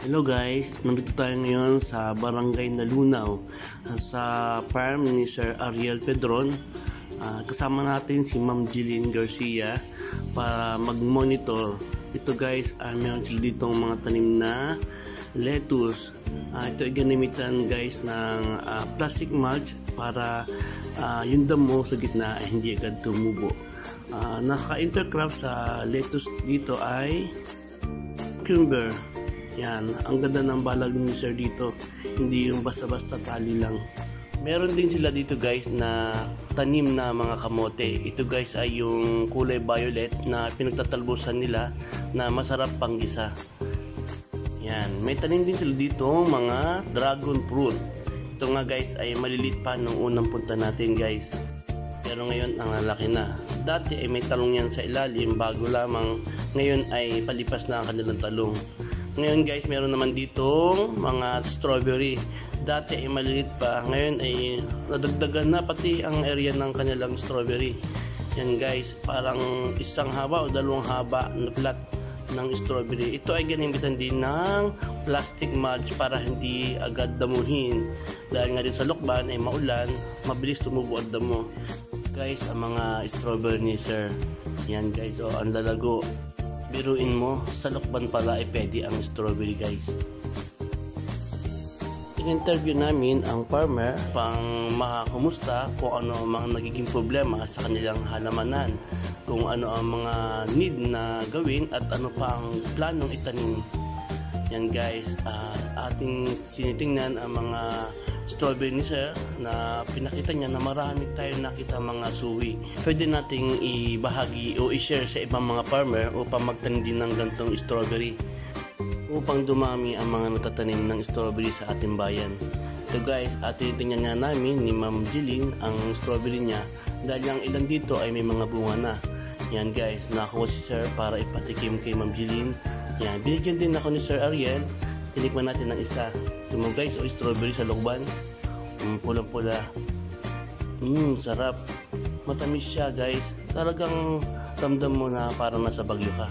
Hello guys, nandito tayo ngayon sa Barangay Nalunaw sa farm ni Sir Ariel Pedron. Kasama natin si Ma'am Jeline Garcia para mag-monitor. Ito guys, meron sila ditong mga tanim na lettuce. Ito ay ginamitan guys ng plastic mulch para yung damo sa gitna ay hindi agad tumubo. Naka-intercrop sa lettuce dito ay cucumber. Yan, ang ganda ng balag ni Sir dito, hindi yung basta-basta tali lang. Meron din sila dito guys na tanim na mga kamote. Ito guys ay yung kulay violet na pinagtatalbusan nila na masarap panggisa. Yan, may tanim din sila dito mga dragon fruit. Ito nga guys ay maliliit pa nung unang punta natin guys. Pero ngayon ang lalaki na. Dati ay may talong yan sa ilalim bago lamang, ngayon ay palipas na ang kanilang talong. Ngayon guys, meron naman ditong mga strawberry. Dati ay maliliit pa, ngayon ay nadagdagan na pati ang area ng kanilang strawberry. Yan guys, parang isang haba o dalawang haba na plat ng strawberry. Ito ay ginamitan din ng plastic mulch para hindi agad damuhin. Dahil nga din sa Lokban ay maulan, mabilis tumubo ang damo. Guys, ang mga strawberry ni Sir. Yan guys, ang lalago. Biruin mo, sa Lokban pala ay pwede ang strawberry guys. In-interview namin ang farmer pang makakumusta kung ano mga nagiging problema sa kanilang halamanan, kung ano ang mga need na gawin at ano pa ang planong itanim. Yan guys, ating sinitingnan ang mga strawberry ni Sir na pinakita niya na marami tayo nakita mga suwi. Pwede nating ibahagi o i-share sa ibang mga farmer upang magtanim din ng gantong strawberry upang dumami ang mga natatanim ng strawberry sa ating bayan. So guys, tinitingnan nga namin ni Ma'am Jeline ang strawberry niya dahil ang ilan dito ay may mga bunga na. Yan guys, nakakuha si Sir para ipatikim kay Ma'am Jeline. Yan, binigyan din ako ni Sir Ariel. Tinikman natin ng isa. Ito mo guys, strawberry sa Lokban. Pulang-pula. Sarap. Matamis siya guys. Talagang ramdam mo na parang nasa Bagyo ka.